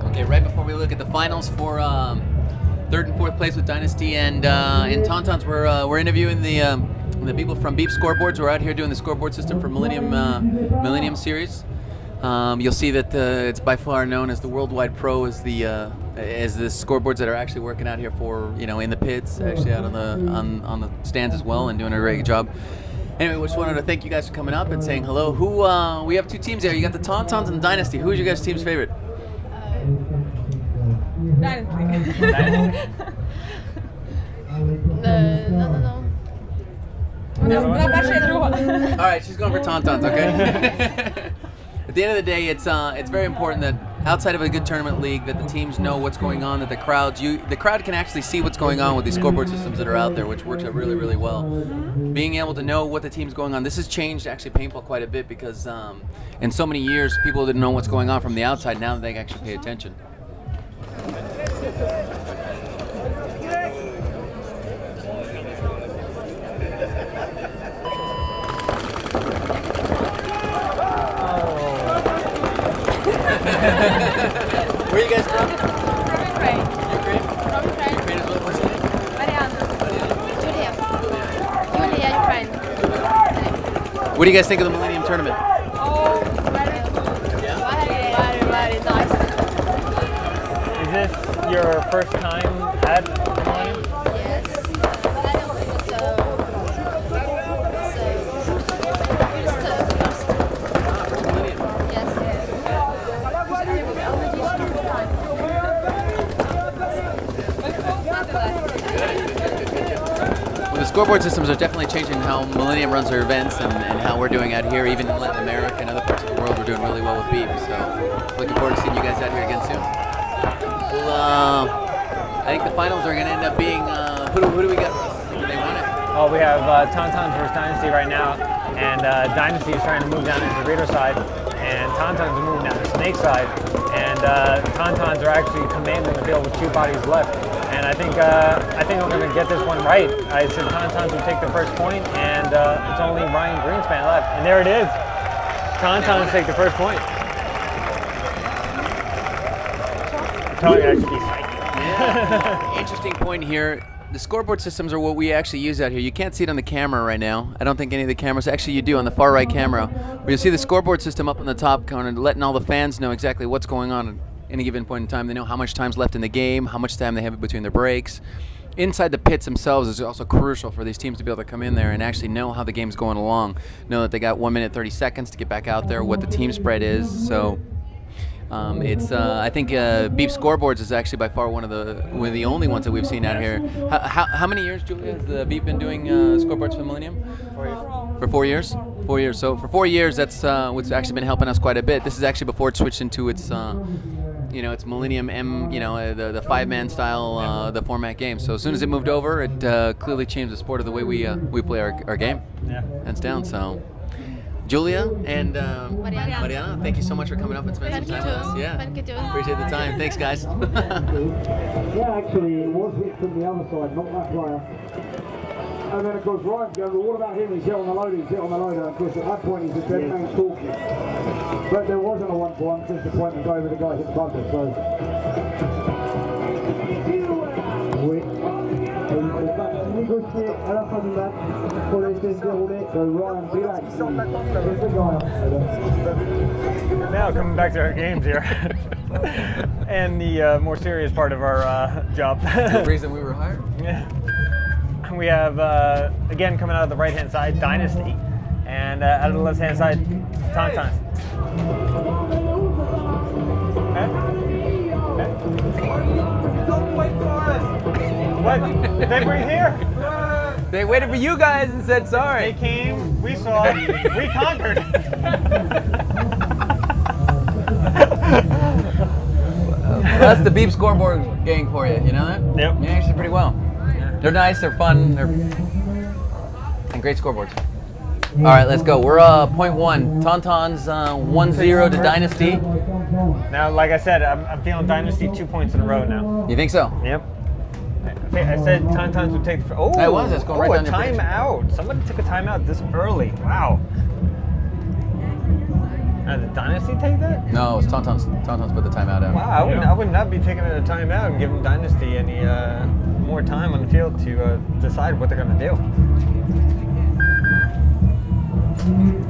Okay, right before we look at the finals for third and fourth place with Dynasty and Tontons, we're interviewing the people from Beep Scoreboards. We're out here doing the scoreboard system for Millennium series. You'll see that it's by far known as the worldwide pro as the scoreboards that are actually working out here for in the pits, actually out on the stands as well, and doing a very good job. Anyway, we just wanted to thank you guys for coming up and saying hello. We have two teams here. You got the Tontons and the Dynasty. Who is your guys' team's favorite? Dynasty. No. All right, she's going for Tontons, okay? At the end of the day, it's very important that outside of a good tournament league, that the teams know what's going on, that the crowd can actually see what's going on with these scoreboard systems that are out there, which works out really, really well. Being able to know what the team's going on, this has changed actually paintball quite a bit because in so many years, people didn't know what's going on from the outside. Now they actually pay attention. Where are you guys from? From Ukraine. Ukraine? From Ukraine. Ukraine is what's your name? Mariana. Julia, Ukraine. What do you guys think of the Millennium tournament? Oh, very nice. Is this your first time at Millennium? Yes. Well, the scoreboard systems are definitely changing how Millennium runs their events and how we're doing out here. Even in Latin America and other parts of the world, we're doing really well with Beep. So looking forward to seeing you guys out here again soon. Well, I think the finals are going to end up being, who do we got? Do they want it? Oh, we have Tontons versus Dynasty right now, and Dynasty is trying to move down into the Raider side, and Tontons are moving down to Snake side, and Tontons are actually commanding the field with two bodies left. And I think we're going to get this one right. I said Tontons would take the first point, and it's only Ryan Greenspan left, and there it is. Tontons take the first point. Probably actually be psyched. Yeah. Interesting point here. The scoreboard systems are what we actually use out here. You can't see it on the camera right now. I don't think any of the cameras, actually you do on the far right camera, where you'll see the scoreboard system up on the top corner, letting all the fans know exactly what's going on at any given point in time. They know how much time's left in the game, how much time they have between their breaks. Inside the pits themselves is also crucial for these teams to be able to come in there and actually know how the game's going along. Know that they got 1 minute 30 seconds to get back out there, what the team spread is. So I think Beep Scoreboards is actually by far one of the only ones that we've seen out here. How many years, Julia, has the Beep been doing scoreboards for Millennium? 4 years. For 4 years? 4 years. So for 4 years, that's what's actually been helping us quite a bit. This is actually before it switched into its it's Millennium M, the 5-man style, the format game. So as soon as it moved over, it clearly changed the sport of the way we play our game. Yeah. Hands down. So. Julia and Mariana, thank you so much for coming up and spending some time with us. Yeah, Thank you too. appreciate the time. Thanks, guys. Yeah, actually, it was hit from the other side, not that player. And then, of course, Ryan's going, well, what about him? He's hit on the loader, he's hit on the loader. Of course, at that point, he's a dead man talking. But there wasn't a 1-for-1 since the point was over, the guy hit the buzzer, so. Négocier à la fin du match pour laisser se dérouler Ryan Bilac. C'est the guy. Now coming back to our games here, and the more serious part of our job. The reason we were hired? Yeah. We have, again, coming out of the right-hand side, Dynasty, and out of the left-hand side, Tontons. Don't wait for us! What? They were here? They waited for you guys and said sorry. They came, we saw, we conquered. That's the Beep Scoreboard gang for you, you know that? Yep. Yeah, actually pretty well. They're nice, they're fun, and great scoreboards. All right, let's go. We're point one. Tontons 1-0 to Dynasty. Now, like I said, I'm feeling Dynasty 2 points in a row now. You think so? Yep. I said Tontons would take the. Oh, that was. That's going right down your timeout. Somebody took a timeout this early. Wow. Did Dynasty take that? No, it was Tontons. Tontons put the timeout out. Wow, I would not be taking a timeout and giving Dynasty any more time on the field to decide what they're going to do.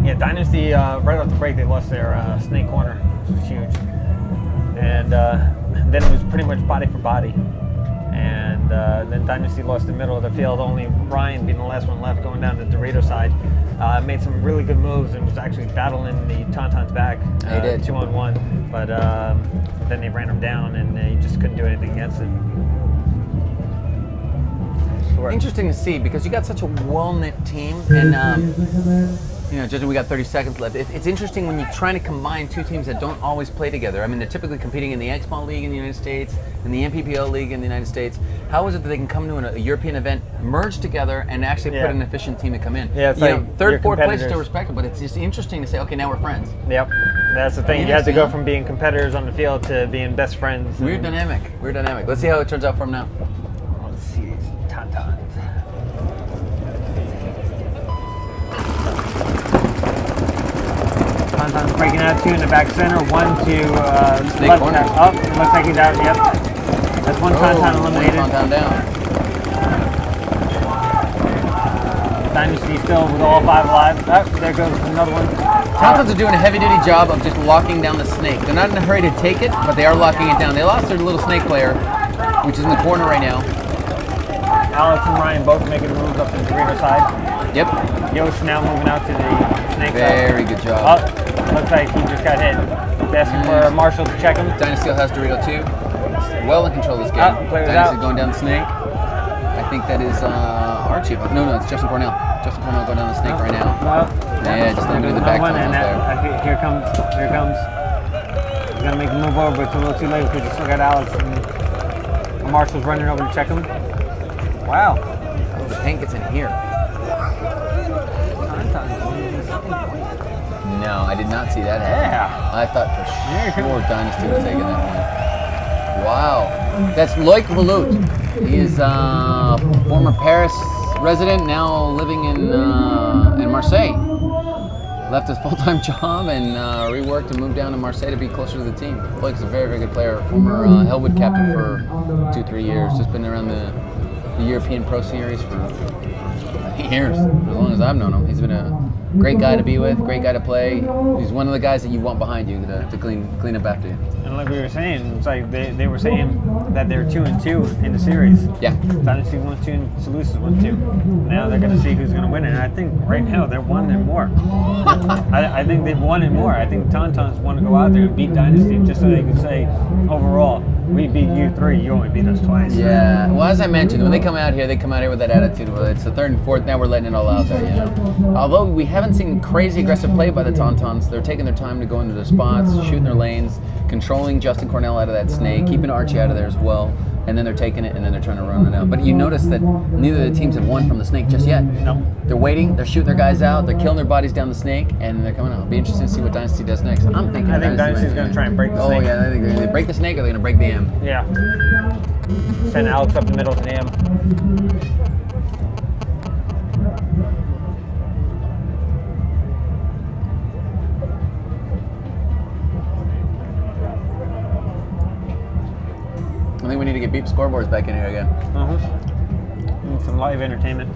Yeah, Dynasty, right off the break, they lost their snake corner, which was huge. And then it was pretty much body for body. And then Dynasty lost the middle of the field, only Ryan being the last one left going down the Dorito side. Made some really good moves and was actually battling the Tontons back. He did. 2-on-1, but then they ran him down and he just couldn't do anything against it. Interesting to see because you got such a well-knit team, and you know, judging we got 30 seconds left. It's interesting when you're trying to combine two teams that don't always play together. I mean, they're typically competing in the X-Ball League in the United States, in the MPPL League in the United States. How is it that they can come to a European event, merge together, and actually put an efficient team to come in? Yeah, it's you like know, third, your fourth place is competitors. still respectable, but it's just interesting to say, okay, now we're friends. Yep, that's the thing. You have to go from being competitors on the field to being best friends. Weird dynamic. Weird dynamic. Let's see how it turns out for them now. Let's see these Tontons. Tontons breaking out, 2 in the back center, 1 to Snake left. corner. Oh, looks like he's out. Yep, that's one Tonton eliminated. One Tonton down. Dynasty still with all 5 alive. Oh, there goes another one. Tontons are doing a heavy-duty job of just locking down the snake. They're not in a hurry to take it, but they are locking it down. They lost their little snake player, which is in the corner right now. Alex and Ryan both making moves up to the Dorito side. Yep. Yosh now moving out to the snake side. Very good job. Oh, looks like he just got hit. Asking for Marshall to check him. Dynasty still has Dorito too. Well in control of this game. Player was Dynasty out. going down the snake. I think that is Archie. No, it's Justin Cornell. Justin Cornell going down the snake right now. Yeah, just limited the back one, and there. here comes. He's gonna make the move over, but it's a little too late because you still got Alex and Marshall's running over to check him. Wow. Oh, Hank gets in here. No, I did not see that happen. Yeah. I thought for sure Dynasty was taking that one. Wow. That's Loic Velout. He is former Paris resident, now living in Marseille. Left his full-time job and reworked and moved down to Marseille to be closer to the team. Loic's a very, very good player. Former Hellwood captain for 2-3 years. Just been around the European Pro Series for years, as long as I've known him. He's been a great guy to be with, great guy to play. He's one of the guys that you want behind you to clean up after you. And like we were saying, it's like they were saying that they're 2-2 in the series. Yeah. Dynasty wants 2 and Solutions wants 2. Now they're going to see who's going to win it. And I think right now they're 1 and more. I think they've won and more. I think Tontons want to go out there and beat Dynasty just so they can say, overall, we beat you 3, you only beat us twice. Yeah. Well, as I mentioned, when they come out here with that attitude. Well, it's the 3rd and 4th. Now we're letting it all out there. You know. Although we haven't seen crazy aggressive play by the Tontons, they're taking their time to go into their spots, shooting their lanes, controlling Justin Cornell out of that snake, keeping Archie out of there as well. And then they're taking it, and then they're trying to run it out. But you notice that neither of the teams have won from the snake just yet. No. They're waiting. They're shooting their guys out. They're killing their bodies down the snake, and they're coming out. It'll be interesting to see what Dynasty does next. I'm thinking. I think Dynasty's going to try and break the snake. Oh yeah, I think they're going to break the snake, or they're going to break the M. Yeah. Send Alex up the middle to the M. I think we need to get beep scoreboards back in here again. Need some live entertainment.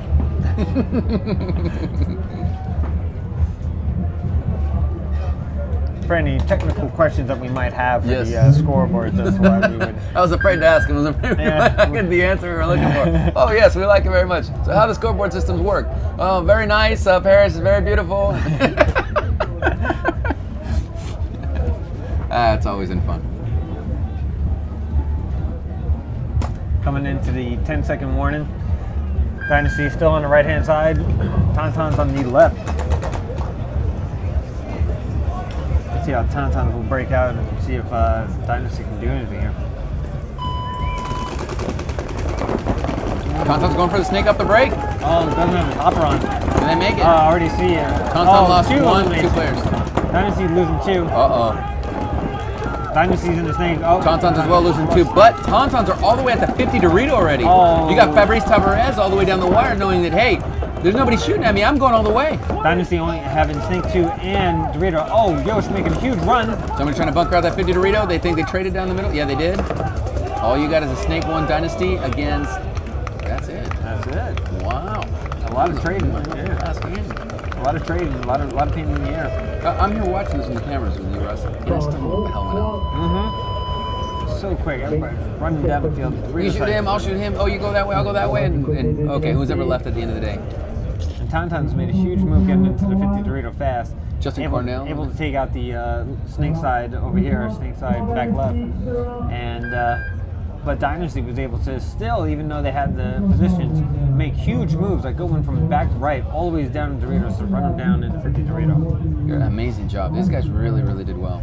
For any technical questions that we might have for the scoreboards, that's why we would. I was afraid to ask him. I was afraid I get the answer we were looking for. Oh yes, we like it very much. So how do scoreboard systems work? Oh, very nice. Paris is very beautiful. It's always in fun. Coming into the 10-second warning. Dynasty still on the right-hand side. Tontons on the left. Let's see how Tontons will break out and see if Dynasty can do anything here. Tontons going for the snake up the break. Oh, it doesn't have a topper on. Can they make it? I already see it. Tonton lost 2 eliminations. players. Dynasty's losing 2. Uh-oh. Dynasty's in the snake. Oh. Tontons as well losing 2, but Tontons are all the way at the 50 Dorito already. Oh. You got Fabrice Tavares all the way down the wire knowing that, hey, There's nobody shooting at me. I'm going all the way. Dynasty only having Snake 2 and Dorito. Oh, Yosh making a huge run. Somebody trying to bunker out that 50 Dorito. They think they traded down the middle. Yeah, they did. All you got is a Snake 1 Dynasty against. That's it. That's it. Wow. A lot of trading. Yeah. Last game. A lot of trading. A lot of pain in the air. I'm here watching this on the cameras with you, Russ. And I still know what the hell went on. So quick. Everybody running down the field. You shoot him, I'll shoot him. Oh, you go that way, I'll go that way. And okay, who's ever left at the end of the day? And Tontons made a huge move getting into the 50 Dorito fast. Justin Cornell. Able to take out the Snake side over here, Snake side back left. And but Dynasty was able to still, even though they had the positions, make huge moves, like going from back to right all the way down to Doritos to run them down into 50 Dorito. Amazing job. These guys really, really did well.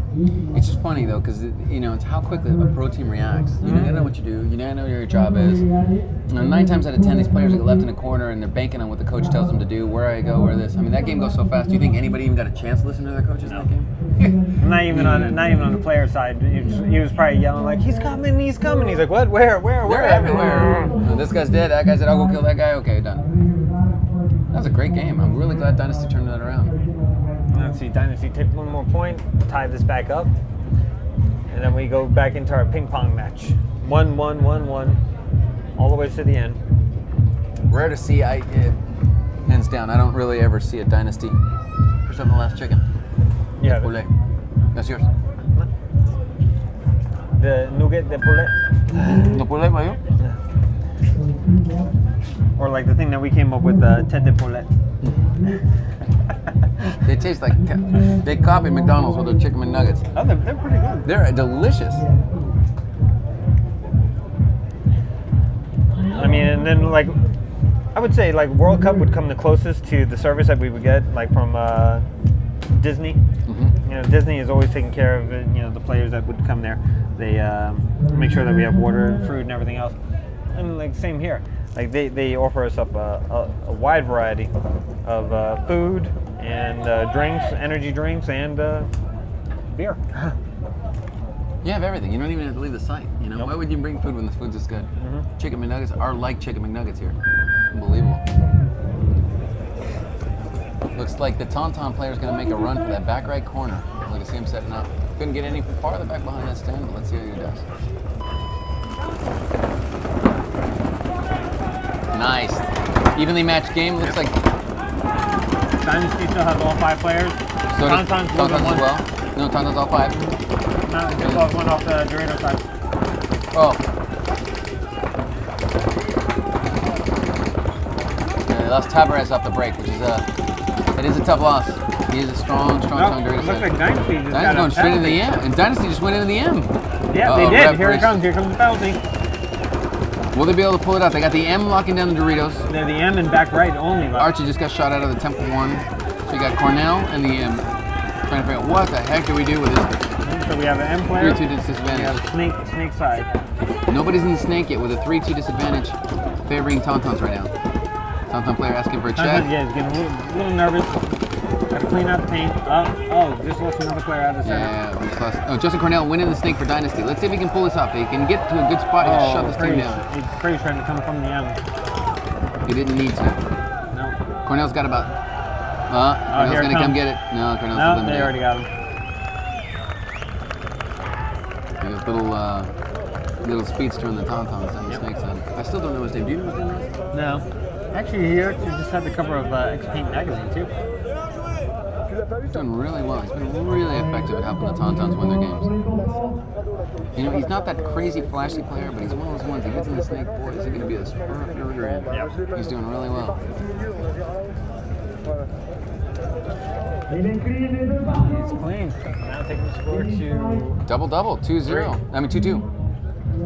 It's just funny though, because it's how quickly a pro team reacts. You gotta know what you do. You gotta know what your job is. 9 times out of 10, these players get left in a corner and they're banking on what the coach tells them to do. Where I go, where this. I mean, that game goes so fast. Do you think anybody even got a chance to listen to their coaches in that game? Not even on the player side. He was probably yelling like, "He's coming! He's coming!" He's like, "What? Where? They're everywhere. This guy's dead. That guy said, "I'll go kill that guy." Okay, done. That was a great game. I'm really glad Dynasty turned that around. Let's see, Dynasty take one more point, tie this back up, and then we go back into our ping pong match. 1-1-1-1, all the way to the end. Rare to see. Hands down, I don't really ever see a Dynasty. Who's on the last chicken? Yeah. Poulet. That's yours. The nougat de poulet. No poulet, Mario? Or like the thing that we came up with, tête de poulet. They taste like, they copied McDonald's with their chicken McNuggets. Oh, they're pretty good. They're delicious. I mean, and then like, I would say like World Cup would come the closest to the service that we would get like from Disney. Disney is always taking care of the players that would come there. They make sure that we have water and fruit and everything else. And like same here, like they offer us up a wide variety of food and drinks, energy drinks, and beer. You have everything. You don't even have to leave the site. Nope. Why would you bring food when the food's this good? Chicken McNuggets are like chicken McNuggets here. Unbelievable. Looks like the Tauntaun player is going to make a run for that back right corner. Look, I see him setting up. Couldn't get any farther back behind that stand, but let's see what he does. Nice. Evenly matched game. Looks like Dynasty still has all 5 players. so does Tontons Tauntauns as well. No, Tauntauns all 5. No, just lost one off the Dorito side. Oh. Yeah, they lost Tavares off the break, which is it is a tough loss. He is a strong Dorito It looks side. like Dynasty just Dynasty's got going straight into the penalty. M, and Dynasty just went into the M. Yeah, Uh-oh, they did. ref Here it race. comes. Here comes the penalty. Will they be able to pull it out? They got the M locking down the Doritos. They're the M and back right only. But Archie just got shot out of the Temple 1. So you got Cornell and the M. Trying to figure out what the heck do we do with this so we have an M player. 3-2 We have disadvantage. snake side. Nobody's in the snake yet with a 3-2 disadvantage favoring Tauntauns right now. Tauntaun player asking for a check. Yeah, he's getting a little nervous. Got to clean out the paint. Just lost another player out of the center. Yeah, we just lost. Oh, Justin Cornell winning the snake for Dynasty. Let's see if he can pull this off. He can get to a good spot and shut this team down. He's pretty trying to come from the M. He didn't need to. No. Cornell's got about. Cornell's here it going to come comes. get it. No, Cornell's No, eliminated. they already got him. Little speedster on the Tauntauns on the snake side. I still don't know his name. Do you know his name is? No. Actually, he actually just had the cover of X-Paint magazine too. He's doing really well. He's been really effective at helping the Tauntauns win their games. He's not that crazy, flashy player, but he's one of those ones. He gets in the snake, boy, is it going to be a spur up your rear end? He's doing really well. He's clean. Now taking the score to Double, 2-0. I mean, 2-2.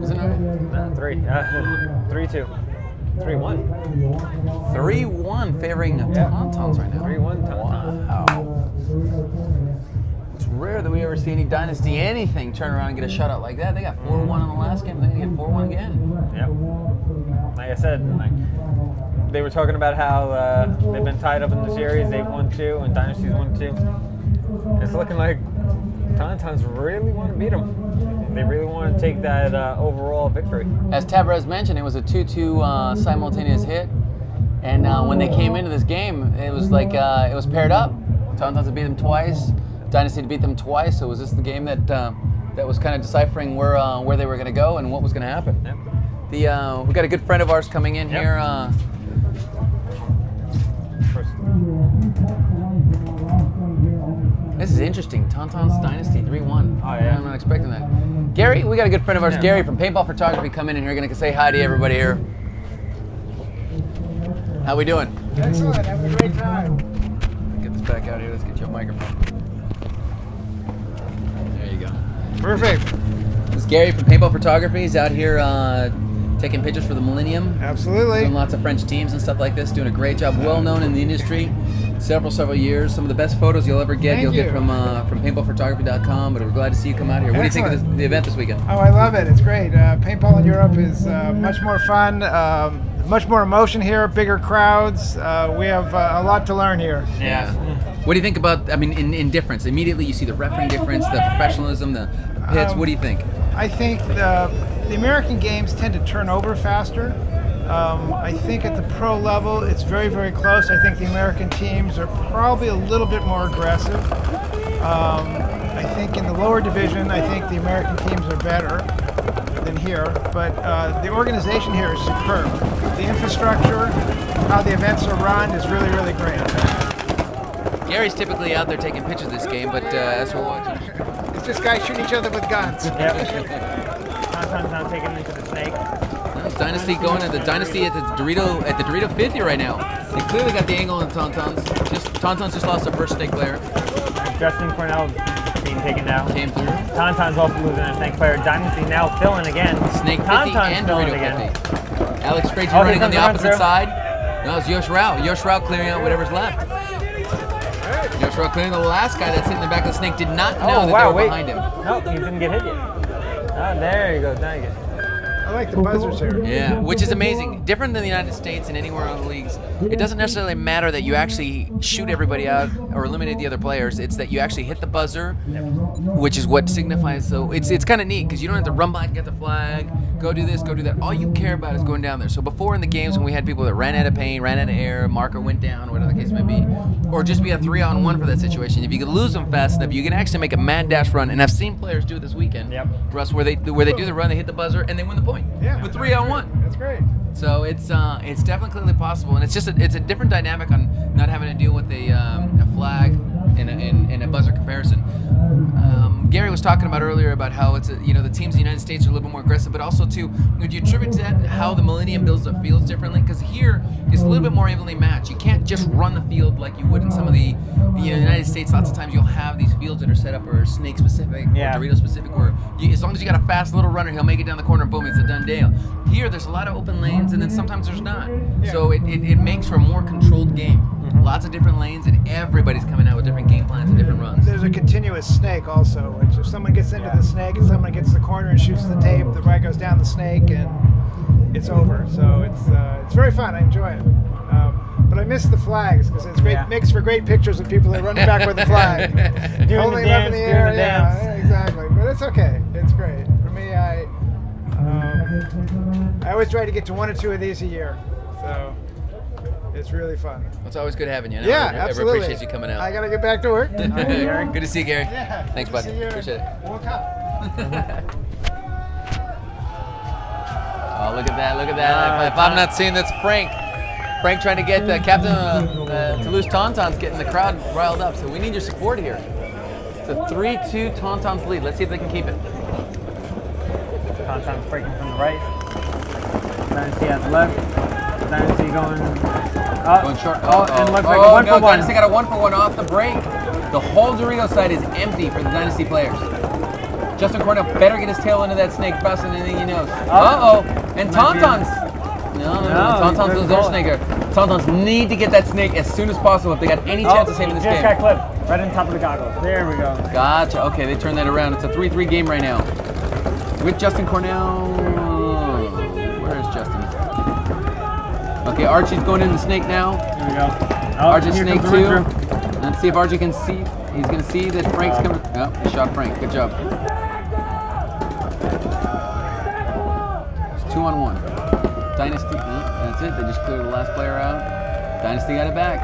Isn't it? 3-2. 3-1. 3-1 favoring the Tauntauns right now. 3-1 Tauntauns. Wow. It's rare that we ever see any Dynasty anything turn around and get a shutout like that. They got 4-1 in the last game. They're going to get 4-1 again. Yep. Like I said, they were talking about how they've been tied up in the series. They've won 2, and Dynasty's won 2. It's looking like Tauntauns really want to beat them. They really want to take that overall victory. As Tavares mentioned, it was a 2-2 simultaneous hit. And when they came into this game, it was like it was paired up. Tontons had beat them twice. Dynasty had beat them twice. So was this the game that that was kind of deciphering where they were going to go and what was going to happen? Yep. We got a good friend of ours coming in here. This is interesting. Tontons Dynasty 3-1. Oh, yeah. I'm not expecting that. Gary, we got a good friend of ours, Gary from Paintball Photography, coming in here. Going to say hi to everybody here. How we doing? Excellent, having a great time. Get this back out here. Let's get you a microphone. There you go. Perfect. This is Gary from Paintball Photography. He's out here taking pictures for the Millennium. Absolutely. Doing lots of French teams and stuff like this. Doing a great job. Well known in the industry. Several years. Some of the best photos you'll ever get. Thank You'll you. get from paintballphotography.com. But we're glad to see you come out here. What do you think of the event this weekend? Oh, I love it. It's great. Paintball in Europe is much more fun, much more emotion here, bigger crowds. We have a lot to learn here. Yeah. What do you think about, I mean, in difference? Immediately you see the refereeing difference, the professionalism, the pits. What do you think? I think the American games tend to turn over faster. I think at the pro level, it's very, very close. I think the American teams are probably a little bit more aggressive. I think in the lower division, I think the American teams are better than here, but the organization here is superb. The infrastructure, how the events are run is really, really great. Gary's typically out there taking pictures of this game, but as we're watching. It's just guys shooting each other with guns. Yep. Tontons now taking him into the snake. Dynasty going to the Dynasty at the Dorito 50 right now. They clearly got the angle on Tontons. Tontons just lost their first snake player. Justin Cornell being taken down. Came through. Tontons also losing their snake player. Dynasty now filling again. Snake 50 Tontons and filling Dorito again. 50. Alex Crazy Oh, here running on comes the the run opposite through. side. No, it's Yosh Rao. Yosh Rao clearing out whatever's left. Yosh Rao clearing the last guy that's sitting in the back of the snake. Did not know that they were behind him. Nope, he didn't get hit yet. Oh, there you go. Now you get. I like the buzzers here. Yeah, which is amazing. Different than the United States and anywhere in the leagues. It doesn't necessarily matter that you actually shoot everybody out or eliminate the other players. It's that you actually hit the buzzer, which is what signifies. So it's kind of neat because you don't have to run by and get the flag, go do this, go do that. All you care about is going down there. So before in the games when we had people that ran out of paint, ran out of air, marker went down, whatever the case may be, or just be a 3-on-1 for that situation. If you could lose them fast enough, you can actually make a mad dash run. And I've seen players do it this weekend, Russ, where they do the run, they hit the buzzer, and they win the point. Yeah. With 3-on-1. That's great. So it's definitely clearly possible, and it's just it's a different dynamic on not having to deal with a flag in a buzzer comparison. Gary was talking about earlier about how it's the teams in the United States are a little bit more aggressive, but also too, would you attribute to that how the Millennium builds the fields differently? Because here it's a little bit more evenly matched. You can't just run the field like you would in some of the United States. Lots of times you'll have these fields that are set up or snake specific or Dorito specific, where as long as you got a fast little runner, he'll make it down the corner, boom, it's a done deal. Here there's a lot of open lanes, and then sometimes there's not. So it makes for a more controlled game. Lots of different lanes, and everybody's coming out with different game plans and different runs. There's a continuous snake also, which if someone gets into the snake and someone gets the corner and shoots the tape, the right goes down the snake and it's over. So it's very fun. I enjoy it. But I miss the flags because it's great. Makes for great pictures of people that are running back with the flag, holding it up in the air. Yeah, exactly. But it's okay. It's great. For me, I always try to get to 1 or 2 of these a year. So. It's really fun. It's always good having you. Yeah, I absolutely. appreciate you coming out. I gotta get back to work. Good to see you, Gary. Yeah. Thanks, good bud. to see you. Appreciate it. We'll come. Oh, look at that! Look at that! If I'm not seeing that's Frank. Frank trying to get Captain Toulouse Tontons getting the crowd riled up. So we need your support here. It's a 3-2 Tontons lead. Let's see if they can keep it. Tontons breaking from the right. Dynasty at the left. Dynasty going short. And looks like a 1-for-1. Dynasty got a 1-for-1 off the break. The whole Dorito side is empty for the Dynasty players. Justin Cornell better get his tail into that snake faster than anything he knows. And Tontons. No, Tontons is their snaker. Tontons need to get that snake as soon as possible if they got any chance of saving this game. Just got clipped right on top of the goggles. There we go. Gotcha. Okay, they turned that around. It's a 3-3 game right now. With Justin Cornell. Where is Justin? Okay, Archie's going in the snake now. Here we go. Archie's snake 2. Let's see if Archie can see. He's going to see that Frank's coming. Oh, he shot Frank. Good job. It's 2-on-1. Dynasty, that's it. They just cleared the last player out. Dynasty got it back.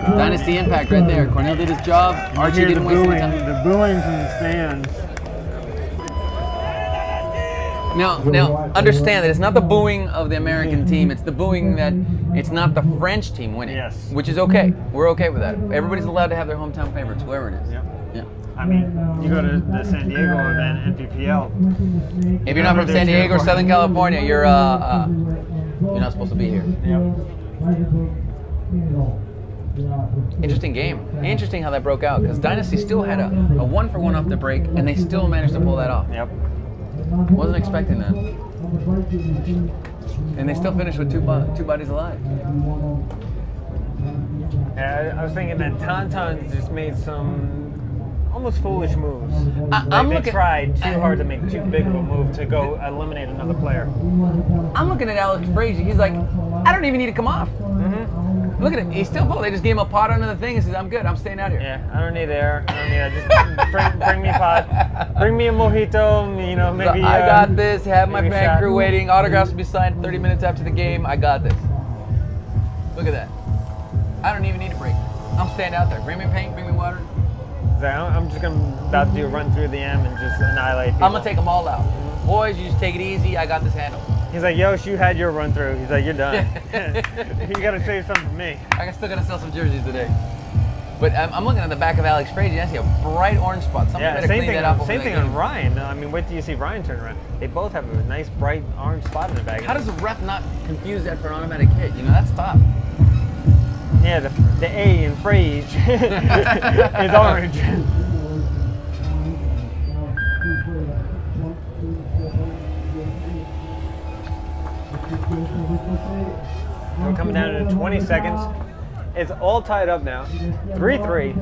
Dynasty impact right there. Cornell did his job. Archie Hear didn't the waste booing, any time. the booing from the stands. Now, understand that it's not the booing of the American team. It's the booing that it's not the French team winning. Yes. Which is okay. We're okay with that. Everybody's allowed to have their hometown favorites, whoever it is. Yep. Yeah. I mean, you go to the San Diego event, NPPL. If you're not from San Diego or Southern California, you're not supposed to be here. Interesting game. Interesting how that broke out because Dynasty still had a 1-for-1 off the break, and they still managed to pull that off. Yep. Wasn't expecting that. And they still finished with two bodies alive. Yeah, I was thinking that Tontons just made some almost foolish moves. They tried too hard to make too big of a move to go eliminate another player. I'm looking at Alex Frazier. He's like, I don't even need to come off. Look at it. He's still full. They just gave him a pot under the thing and says, I'm good. I'm staying out here. Yeah, I don't need air. I don't need that. Just bring me a pot. Bring me a mojito. You know, maybe. So I got this. Have my maybe a fan shot. crew waiting. Autographs will be signed 30 minutes after the game. I got this. Look at that. I don't even need a break. I'm staying out there. Bring me paint. Bring me water. I'm just about to do a run through the M and just annihilate people. I'm gonna take them all out. Boys, you just take it easy. I got this handle. He's like, Yosh, you had your run through. He's like, you're done. You gotta save something for me. I still gotta sell some jerseys today. But I'm looking at the back of Alex Frazier. I see a bright orange spot. Somebody better same clean thing. that up. Same thing on Ryan. I mean, wait till you see Ryan turn around. They both have a nice bright orange spot in their bag. How does the ref not confuse that for an automatic hit? You know, that's tough. Yeah, the A in Frage is orange. We're coming down to 20 seconds. It's all tied up now. 3-3.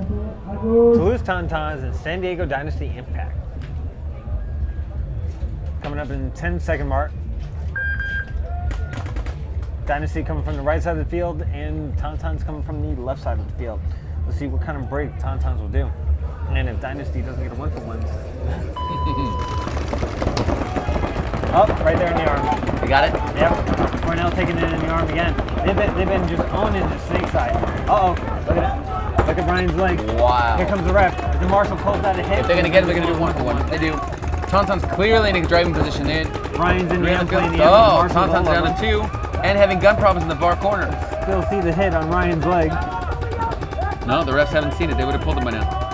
Toulouse Tontons and San Diego Dynasty Impact. Coming up in 10-second mark. Dynasty coming from the right side of the field and Tontons coming from the left side of the field. Let's see what kind of break Tontons will do. And if Dynasty doesn't get a 1-for-1. Oh, right there in the arm. You got it? Yep. Cornell taking it in the arm again. They've been just owning the snake side. Uh-oh. Look at it. Look at Ryan's leg. Wow. Here comes the ref. The marshal calls that a hit. If they're gonna get it, they're gonna do 1-for-1. If they do, Tontons clearly in a driving position. Ryan's in the end playing the Oh, Tontons down to 2 and having gun problems in the far corner. Still see the hit on Ryan's leg. No, the refs haven't seen it. They would have pulled him by now.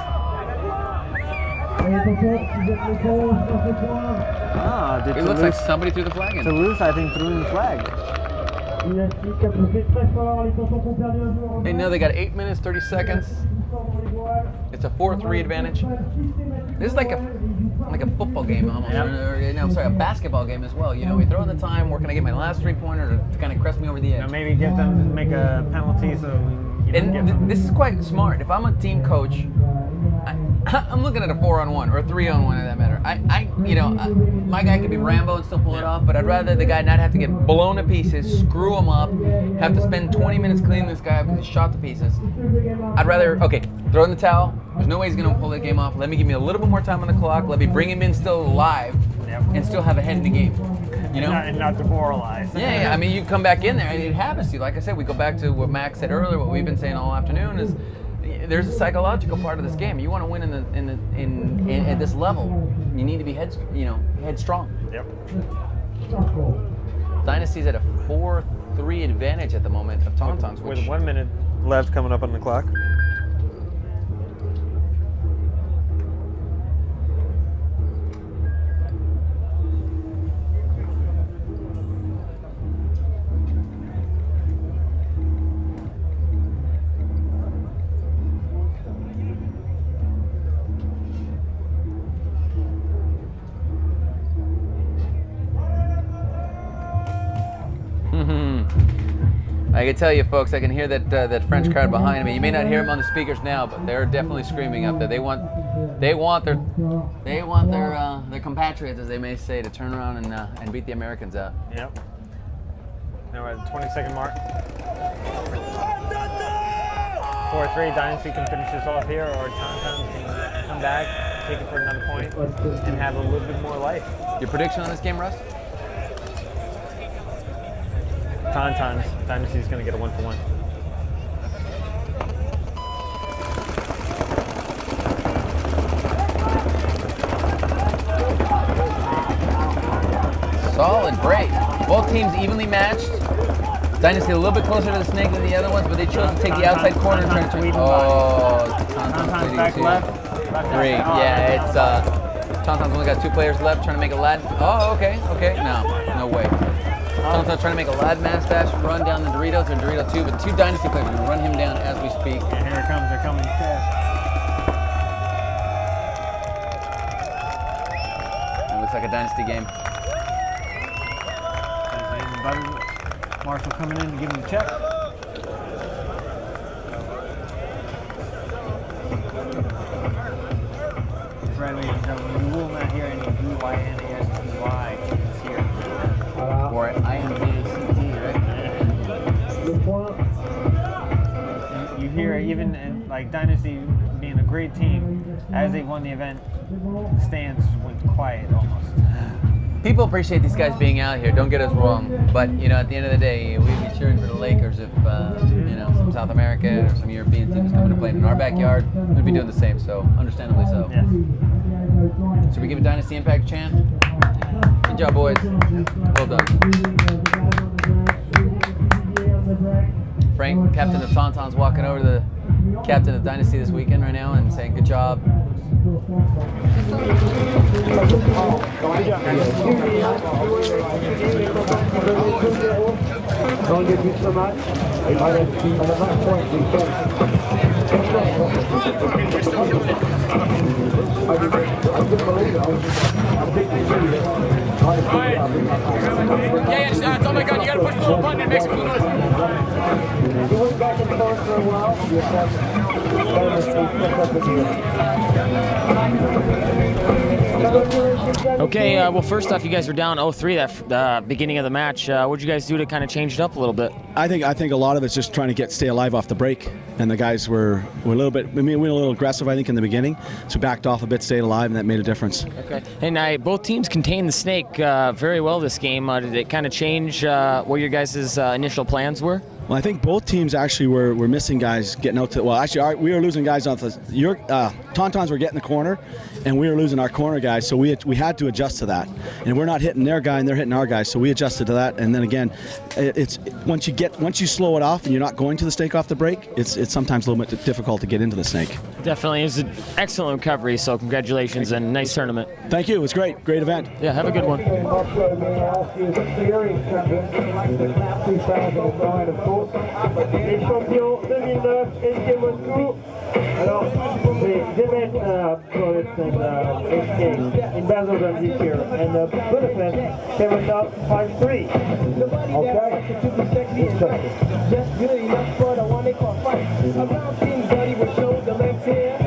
It looks like somebody threw the flag in. Toulouse, I think, threw in the flag. They know they got 8 minutes, 30 seconds. It's a 4-3 advantage. This is like a football game almost. A basketball game as well. You know, we throw in the time. Where can I get my last 3-pointer to kind of crest me over the edge? You know, maybe get them to make a penalty so. This is quite smart. If I'm a team coach, I'm looking at a 4-on-1 or a 3-on-1 in that matter. My guy could be Rambo and still pull it off, but I'd rather the guy not have to get blown to pieces, screw him up, have to spend 20 minutes cleaning this guy up because he's shot to pieces. I'd rather, throw in the towel. There's no way he's going to pull that game off. Let me give me a little bit more time on the clock. Let me bring him in still alive and still have a head in the game. You know? And not demoralized. Yeah. I mean, you come back in there and it happens to you. Like I said, we go back to what Max said earlier, what we've been saying all afternoon is there's a psychological part of this game. You want to win at this level, you need to be headstrong. Yep. Dynasty's at a 4-3 advantage at the moment of Tontons. With 1 minute left coming up on the clock. I can tell you, folks, I can hear that French crowd behind me. You may not hear them on the speakers now, but they're definitely screaming up there. They want their compatriots, as they may say, to turn around and beat the Americans out. Yep. Now we're at the 20-second mark. 4-3. Dynasty can finish this off here, or Tontons can come back, take it for another point, and have a little bit more life. Your prediction on this game, Russ? Tontons. Dynasty's going to get a 1-for-1. Solid break. Both teams evenly matched. Dynasty a little bit closer to the snake than the other ones, but they chose to take the outside corner and turn it to. Oh, Tontons back left. Three. Yeah, it's Tontons only got 2 players left, trying to make a lad. Oh, okay. No way. Tontons trying to make a lad mass dash run down the Doritos and Dorito 2, but 2 Dynasty players are going to run him down as we speak. Yeah, here it comes. They're coming fast. It looks like a Dynasty game. Marshall coming in to give him the check. Right, ladies and gentlemen, you will not hear any D-Y-N-A-S-T-Y here. Or I-N-D-A-C-T, right? You hear even like Dynasty being a great team, as they won the event, the stands went quiet almost. People appreciate these guys being out here, don't get us wrong, but you know, at the end of the day, we'd be cheering for the Lakers if you know, some South America or some European team was coming to play in our backyard. We'd be doing the same, so understandably so. Yes. Should we give a Dynasty Impact a chant? Good job, boys. Well done. Frank, captain of Tontons, walking over to the captain of Dynasty this weekend right now and saying good job. Don't get beat so much. On the last point, we can. I couldn't believe it. I'm thinking Yeah, oh my God, you gotta push the little button and make some noise. You went back and forth for a while. Okay, well, first off, you guys were down 0-3 that beginning of the match. What did you guys do to kind of change it up a little bit? I think a lot of it's just trying to stay alive off the break, and the guys were a little bit. I mean, we were a little aggressive, I think, in the beginning, so backed off a bit, stayed alive, and that made a difference. Okay, and both teams contained the snake very well this game. Did it kind of change what your guys' initial plans were? Well, I think both teams actually were missing guys getting out to. Well, actually, we were losing guys off the. Tontons were getting the corner, and we were losing our corner guys. So we had to adjust to that, and we're not hitting their guy, and they're hitting our guys. So we adjusted to that, and then again, it's once you slow it off, and you're not going to the snake off the break, it's sometimes a little bit difficult to get into the snake. Definitely, it was an excellent recovery. So congratulations and nice tournament. Thank you. It was great event. Yeah, have a good one. Les champions 2009 SK Moscou. Alors, they met Florence and SK in Basildon this year, and Budapest came out 5-3. Okay? Just good enough for the one they call fight. Around King Buddy would show the left hand.